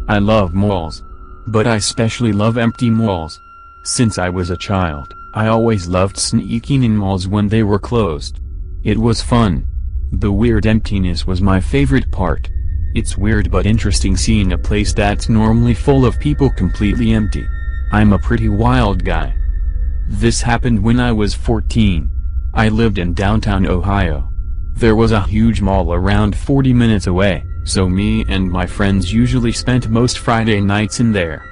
I love malls. But I especially love empty malls. Since I was a child, I always loved sneaking in malls when they were closed. It was fun. The weird emptiness was my favorite part. It's weird but interesting seeing a place that's normally full of people completely empty. I'm a pretty wild guy. This happened when I was 14. I lived in downtown Ohio. There was a huge mall around 40 minutes away, so me and my friends usually spent most Friday nights in there.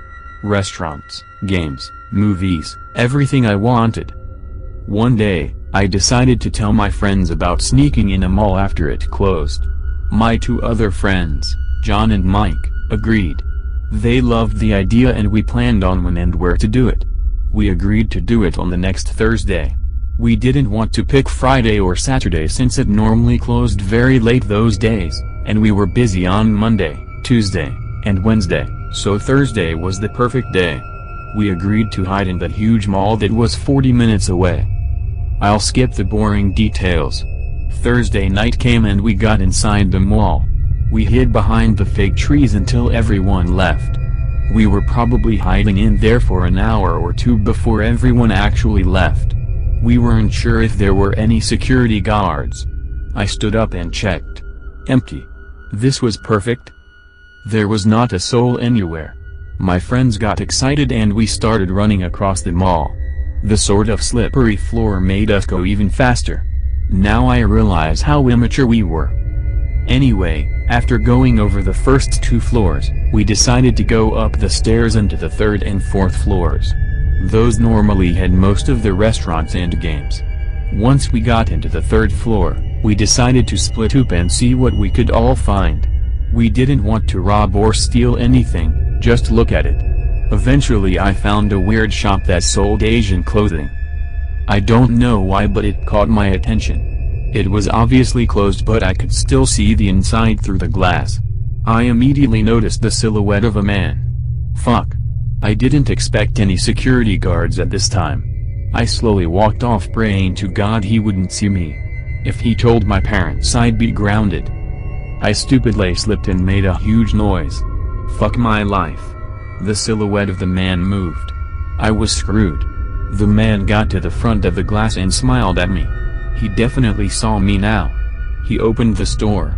Restaurants, games, movies, everything I wanted. One day, I decided to tell my friends about sneaking in a mall after it closed. My two other friends, John and Mike, agreed. They loved the idea and we planned on when and where to do it. We agreed to do it on the next Thursday. We didn't want to pick Friday or Saturday since it normally closed very late those days, and we were busy on Monday, Tuesday, and Wednesday, so Thursday was the perfect day. We agreed to hide in the huge mall that was 40 minutes away. I'll skip the boring details. Thursday night came and we got inside the mall. We hid behind the fake trees until everyone left. We were probably hiding in there for an hour or two before everyone actually left. We weren't sure if there were any security guards. I stood up and checked. Empty. This was perfect. There was not a soul anywhere. My friends got excited and we started running across the mall. The sort of slippery floor made us go even faster. Now I realize how immature we were. Anyway, after going over the first 2 floors, we decided to go up the stairs into the 3rd and 4th floors. Those normally had most of the restaurants and games. Once we got into the 3rd floor, we decided to split up and see what we could all find. We didn't want to rob or steal anything, just look at it. Eventually I found a weird shop that sold Asian clothing. I don't know why but it caught my attention. It was obviously closed but I could still see the inside through the glass. I immediately noticed the silhouette of a man. Fuck. I didn't expect any security guards at this time. I slowly walked off praying to God he wouldn't see me. If he told my parents I'd be grounded. I stupidly slipped and made a huge noise. Fuck my life. The silhouette of the man moved. I was screwed. The man got to the front of the glass and smiled at me. He definitely saw me now. He opened the store.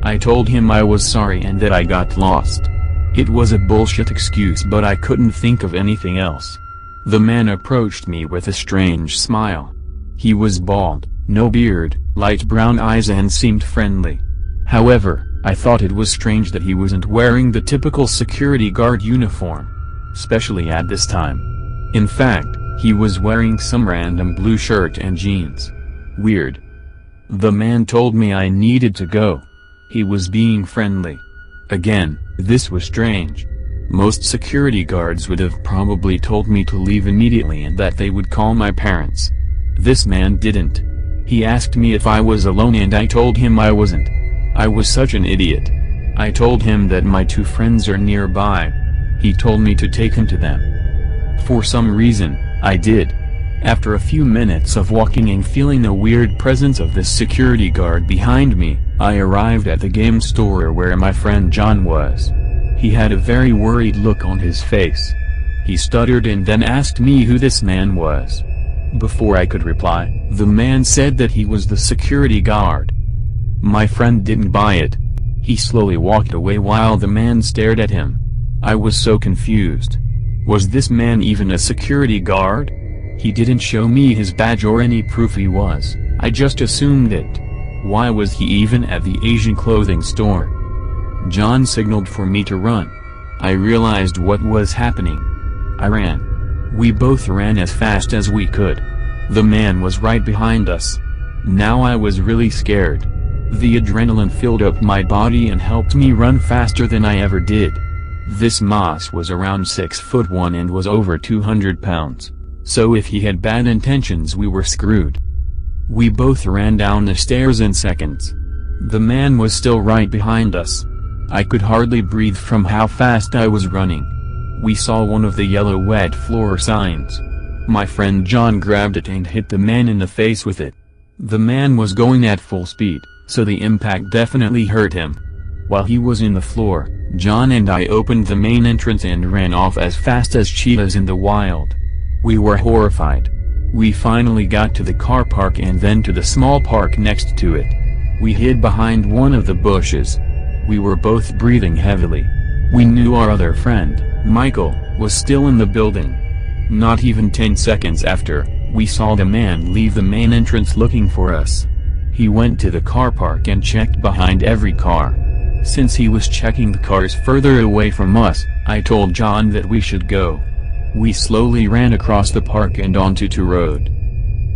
I told him I was sorry and that I got lost. It was a bullshit excuse but I couldn't think of anything else. The man approached me with a strange smile. He was bald, no beard, light brown eyes and seemed friendly. However, I thought it was strange that he wasn't wearing the typical security guard uniform. Especially at this time. In fact, he was wearing some random blue shirt and jeans. Weird. The man told me I needed to go. He was being friendly. Again, this was strange. Most security guards would have probably told me to leave immediately and that they would call my parents. This man didn't. He asked me if I was alone and I told him I wasn't. I was such an idiot. I told him that my 2 friends are nearby. He told me to take him to them. For some reason, I did. After a few minutes of walking and feeling the weird presence of this security guard behind me, I arrived at the game store where my friend John was. He had a very worried look on his face. He stuttered and then asked me who this man was. Before I could reply, the man said that he was the security guard. My friend didn't buy it. He slowly walked away while the man stared at him. I was so confused. Was this man even a security guard? He didn't show me his badge or any proof he was. I just assumed it. Why was he even at the Asian clothing store? John signaled for me to run. I realized what was happening. I ran. We both ran as fast as we could. The man was right behind us. Now I was really scared. The adrenaline filled up my body and helped me run faster than I ever did. This Moss was around 6'1" and was over 200 pounds. So if he had bad intentions we were screwed. We both ran down the stairs in seconds. The man was still right behind us. I could hardly breathe from how fast I was running. We saw one of the yellow wet floor signs. My friend John grabbed it and hit the man in the face with it. The man was going at full speed, so the impact definitely hurt him. While he was in the floor, John and I opened the main entrance and ran off as fast as cheetahs in the wild. We were horrified. We finally got to the car park and then to the small park next to it. We hid behind one of the bushes. We were both breathing heavily. We knew our other friend, Michael, was still in the building. Not even 10 seconds after, we saw the man leave the main entrance looking for us. He went to the car park and checked behind every car. Since he was checking the cars further away from us, I told John that we should go. We slowly ran across the park and onto the road.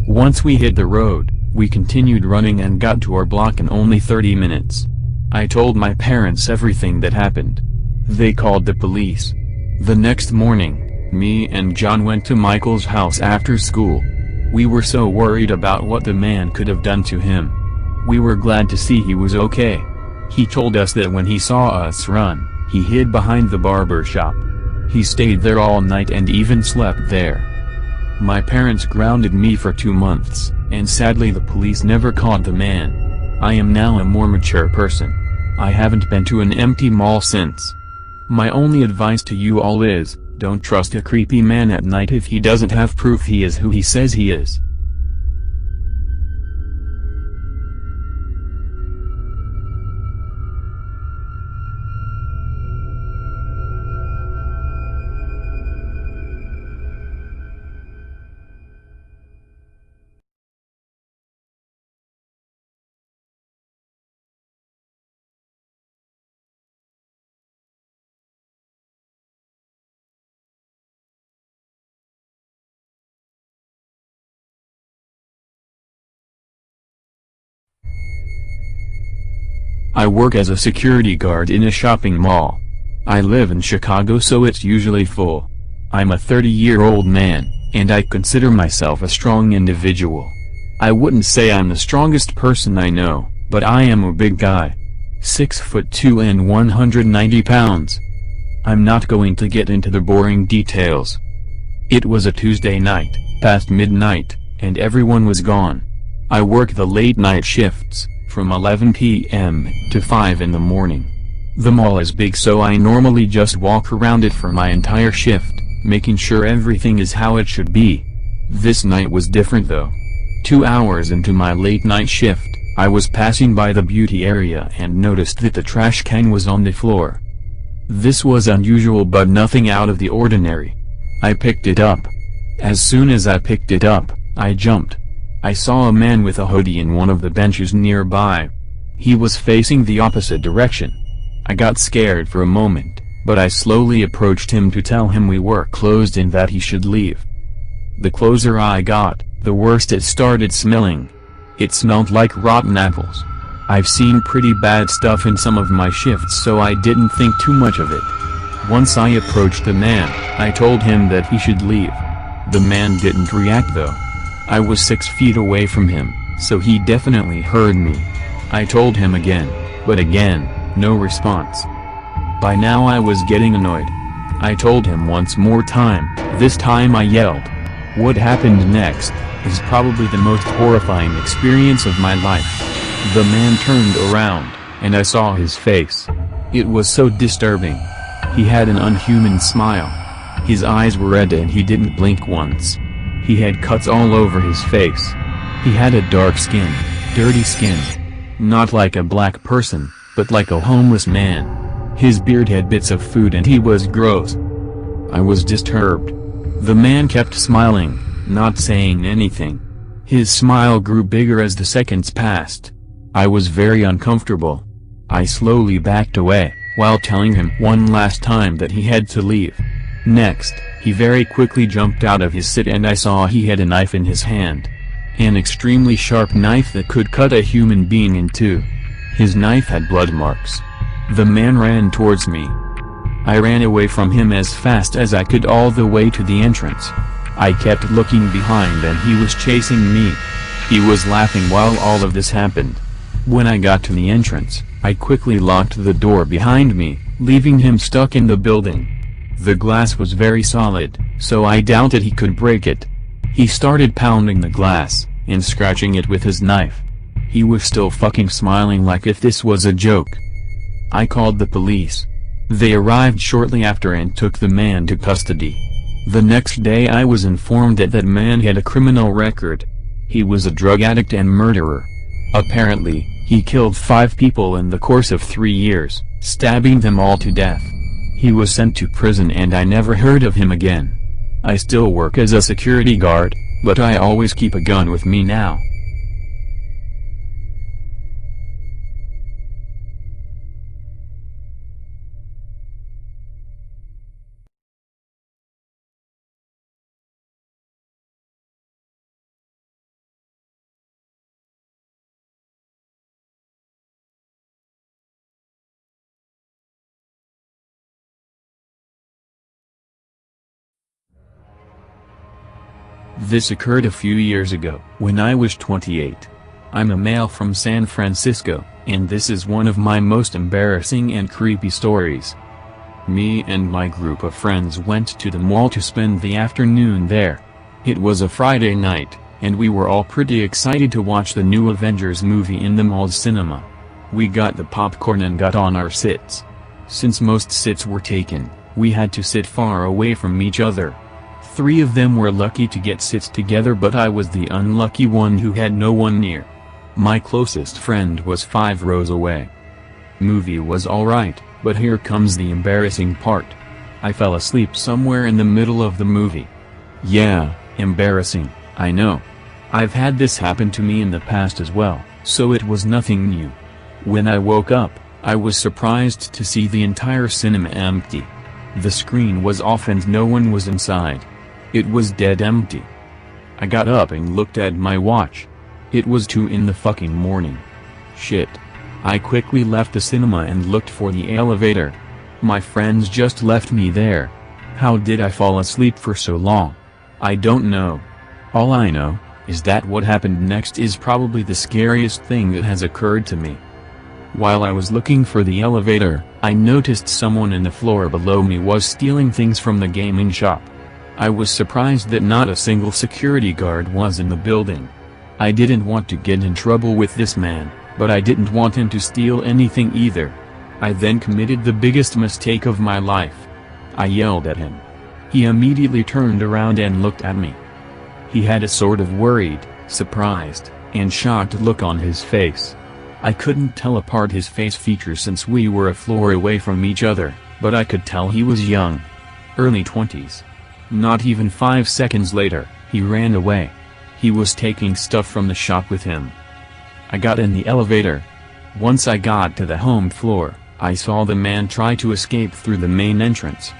Once we hit the road, we continued running and got to our block in only 30 minutes. I told my parents everything that happened. They called the police. The next morning, me and John went to Michael's house after school. We were so worried about what the man could have done to him. We were glad to see he was okay. He told us that when he saw us run, he hid behind the barber shop. He stayed there all night and even slept there. My parents grounded me for 2 months, and sadly the police never caught the man. I am now a more mature person. I haven't been to an empty mall since. My only advice to you all is, don't trust a creepy man at night if he doesn't have proof he is who he says he is. I work as a security guard in a shopping mall. I live in Chicago, so it's usually full. I'm a 30-year-old man, and I consider myself a strong individual. I wouldn't say I'm the strongest person I know, but I am a big guy. 6'2" and 190 pounds. I'm not going to get into the boring details. It was a Tuesday night, past midnight, and everyone was gone. I work the late night shifts, from 11 p.m. to 5 in the morning. The mall is big, so I normally just walk around it for my entire shift, making sure everything is how it should be. This night was different though. 2 hours into my late night shift, I was passing by the beauty area and noticed that the trash can was on the floor. This was unusual but nothing out of the ordinary. I picked it up. As soon as I picked it up, I jumped. I saw a man with a hoodie in one of the benches nearby. He was facing the opposite direction. I got scared for a moment, but I slowly approached him to tell him we were closed and that he should leave. The closer I got, the worse it started smelling. It smelled like rotten apples. I've seen pretty bad stuff in some of my shifts, so I didn't think too much of it. Once I approached the man, I told him that he should leave. The man didn't react though. I was 6 feet away from him, so he definitely heard me. I told him again, but again, no response. By now I was getting annoyed. I told him once more time, this time I yelled. What happened next is probably the most horrifying experience of my life. The man turned around, and I saw his face. It was so disturbing. He had an unhuman smile. His eyes were red and he didn't blink once. He had cuts all over his face. He had a dark skin, dirty skin. Not like a black person, but like a homeless man. His beard had bits of food and he was gross. I was disturbed. The man kept smiling, not saying anything. His smile grew bigger as the seconds passed. I was very uncomfortable. I slowly backed away, while telling him one last time that he had to leave. Next, he very quickly jumped out of his seat and I saw he had a knife in his hand. An extremely sharp knife that could cut a human being in two. His knife had blood marks. The man ran towards me. I ran away from him as fast as I could all the way to the entrance. I kept looking behind and he was chasing me. He was laughing while all of this happened. When I got to the entrance, I quickly locked the door behind me, leaving him stuck in the building. The glass was very solid, so I doubted he could break it. He started pounding the glass, and scratching it with his knife. He was still fucking smiling like if this was a joke. I called the police. They arrived shortly after and took the man to custody. The next day I was informed that that man had a criminal record. He was a drug addict and murderer. Apparently, he killed 5 people in the course of 3 years, stabbing them all to death. He was sent to prison and I never heard of him again. I still work as a security guard, but I always keep a gun with me now. This occurred a few years ago, when I was 28. I'm a male from San Francisco, and this is one of my most embarrassing and creepy stories. Me and my group of friends went to the mall to spend the afternoon there. It was a Friday night, and we were all pretty excited to watch the new Avengers movie in the mall's cinema. We got the popcorn and got on our sits. Since most sits were taken, we had to sit far away from each other. 3 of them were lucky to get sits together, but I was the unlucky one who had no one near. My closest friend was 5 rows away. Movie was alright, but here comes the embarrassing part. I fell asleep somewhere in the middle of the movie. Yeah, embarrassing, I know. I've had this happen to me in the past as well, so it was nothing new. When I woke up, I was surprised to see the entire cinema empty. The screen was off and no one was inside. It was dead empty. I got up and looked at my watch. It was 2 in the fucking morning. Shit. I quickly left the cinema and looked for the elevator. My friends just left me there. How did I fall asleep for so long? I don't know. All I know is that what happened next is probably the scariest thing that has occurred to me. While I was looking for the elevator, I noticed someone in the floor below me was stealing things from the gaming shop. I was surprised that not a single security guard was in the building. I didn't want to get in trouble with this man, but I didn't want him to steal anything either. I then committed the biggest mistake of my life. I yelled at him. He immediately turned around and looked at me. He had a sort of worried, surprised, and shocked look on his face. I couldn't tell apart his face features since we were a floor away from each other, but I could tell he was young. Early 20s. Not even 5 seconds later, he ran away. He was taking stuff from the shop with him. I got in the elevator. Once I got to the home floor, I saw the man try to escape through the main entrance.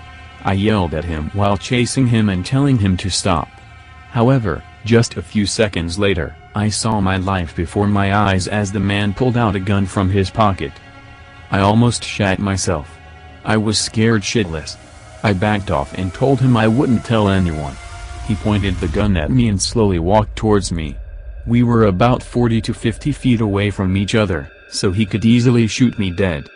I yelled at him while chasing him and telling him to stop. However, just a few seconds later, I saw my life before my eyes as the man pulled out a gun from his pocket. I almost shat myself. I was scared shitless. I backed off and told him I wouldn't tell anyone. He pointed the gun at me and slowly walked towards me. We were about 40 to 50 feet away from each other, so he could easily shoot me dead.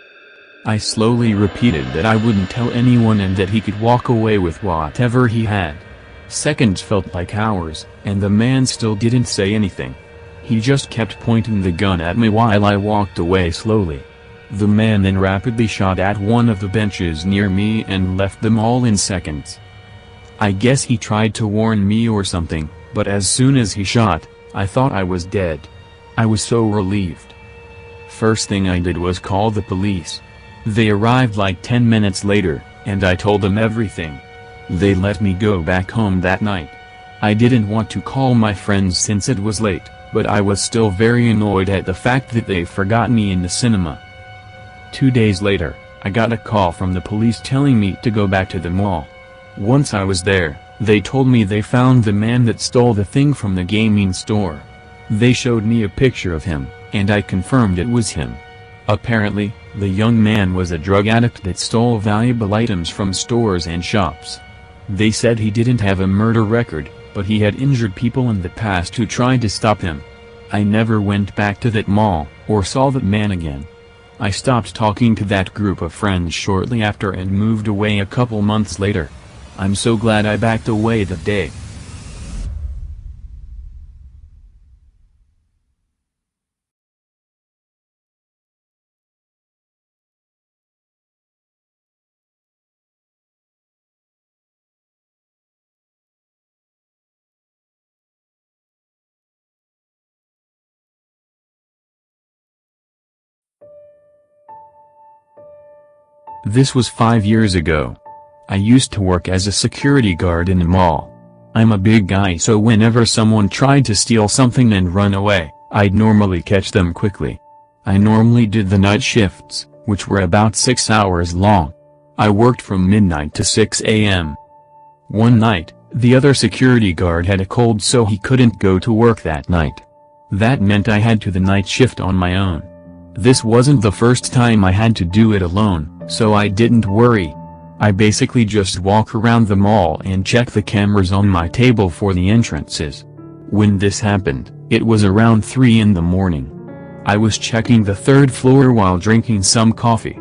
I slowly repeated that I wouldn't tell anyone and that he could walk away with whatever he had. Seconds felt like hours, and the man still didn't say anything. He just kept pointing the gun at me while I walked away slowly. The man then rapidly shot at one of the benches near me and left them all in seconds. I guess he tried to warn me or something, but as soon as he shot, I thought I was dead. I was so relieved. First thing I did was call the police. They arrived like 10 minutes later, and I told them everything. They let me go back home that night. I didn't want to call my friends since it was late, but I was still very annoyed at the fact that they forgot me in the cinema. 2 days later, I got a call from the police telling me to go back to the mall. Once I was there, they told me they found the man that stole the thing from the gaming store. They showed me a picture of him, and I confirmed it was him. Apparently, the young man was a drug addict that stole valuable items from stores and shops. They said he didn't have a murder record, but he had injured people in the past who tried to stop him. I never went back to that mall, or saw that man again. I stopped talking to that group of friends shortly after and moved away a couple months later. I'm so glad I backed away that day. This was 5 years ago. I used to work as a security guard in a mall. I'm a big guy, so whenever someone tried to steal something and run away, I'd normally catch them quickly. I normally did the night shifts, which were about 6 hours long. I worked from midnight to 6 a.m. One night, the other security guard had a cold, so he couldn't go to work that night. That meant I had to the night shift on my own. This wasn't the first time I had to do it alone, so I didn't worry. I basically just walk around the mall and check the cameras on my table for the entrances. When this happened, it was around 3 in the morning. I was checking the 3rd floor while drinking some coffee.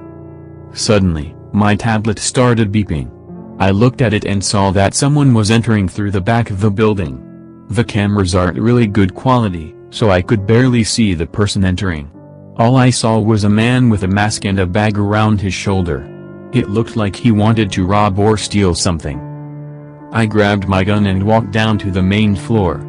Suddenly, my tablet started beeping. I looked at it and saw that someone was entering through the back of the building. The cameras aren't really good quality, so I could barely see the person entering. All I saw was a man with a mask and a bag around his shoulder. It looked like he wanted to rob or steal something. I grabbed my gun and walked down to the main floor.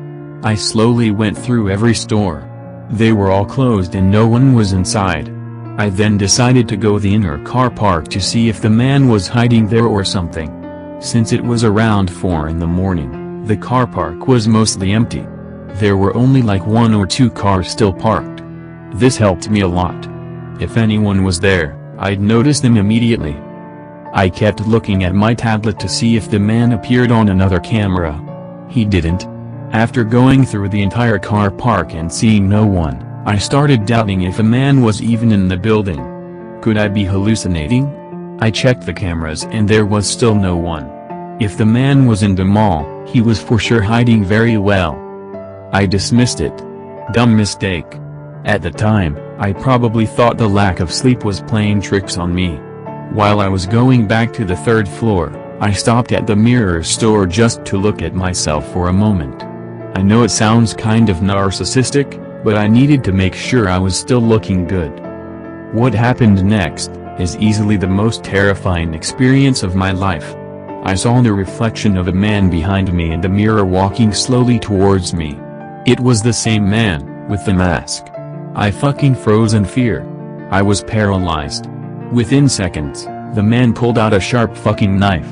I slowly went through every store. They were all closed and no one was inside. I then decided to go the inner car park to see if the man was hiding there or something. Since it was around 4 in the morning, the car park was mostly empty. There were only like 1 or 2 cars still parked. This helped me a lot. If anyone was there, I'd notice them immediately. I kept looking at my tablet to see if the man appeared on another camera. He didn't. After going through the entire car park and seeing no one, I started doubting if a man was even in the building. Could I be hallucinating? I checked the cameras and there was still no one. If the man was in the mall, he was for sure hiding very well. I dismissed it. Dumb mistake. At the time, I probably thought the lack of sleep was playing tricks on me. While I was going back to the 3rd floor, I stopped at the mirror store just to look at myself for a moment. I know it sounds kind of narcissistic, but I needed to make sure I was still looking good. What happened next is easily the most terrifying experience of my life. I saw the reflection of a man behind me in the mirror walking slowly towards me. It was the same man, with the mask. I fucking froze in fear. I was paralyzed. Within seconds, the man pulled out a sharp fucking knife.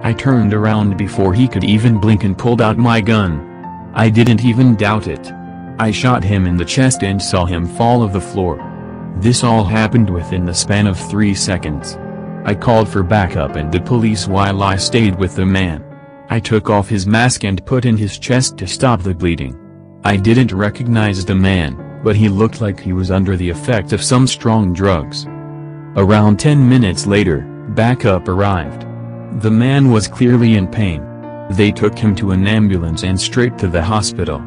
I turned around before he could even blink and pulled out my gun. I didn't even doubt it. I shot him in the chest and saw him fall of the floor. This all happened within the span of 3 seconds. I called for backup and the police while I stayed with the man. I took off his mask and put in his chest to stop the bleeding. I didn't recognize the man, but he looked like he was under the effect of some strong drugs. Around 10 minutes later, backup arrived. The man was clearly in pain. They took him to an ambulance and straight to the hospital.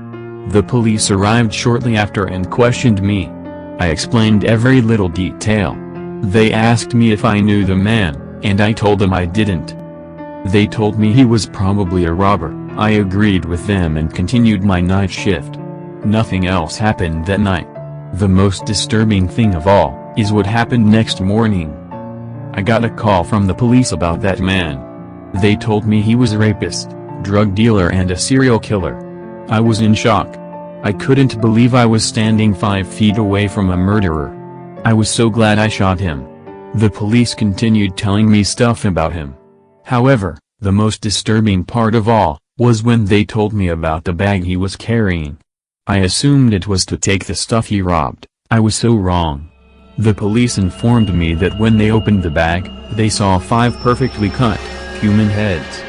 The police arrived shortly after and questioned me. I explained every little detail. They asked me if I knew the man, and I told them I didn't. They told me he was probably a robber. I agreed with them and continued my night shift. Nothing else happened that night. The most disturbing thing of all is what happened next morning. I got a call from the police about that man. They told me he was a rapist, drug dealer and a serial killer. I was in shock. I couldn't believe I was standing 5 feet away from a murderer. I was so glad I shot him. The police continued telling me stuff about him. However, the most disturbing part of all was when they told me about the bag he was carrying. I assumed it was to take the stuff he robbed. I was so wrong. The police informed me that when they opened the bag, they saw 5 perfectly cut human heads.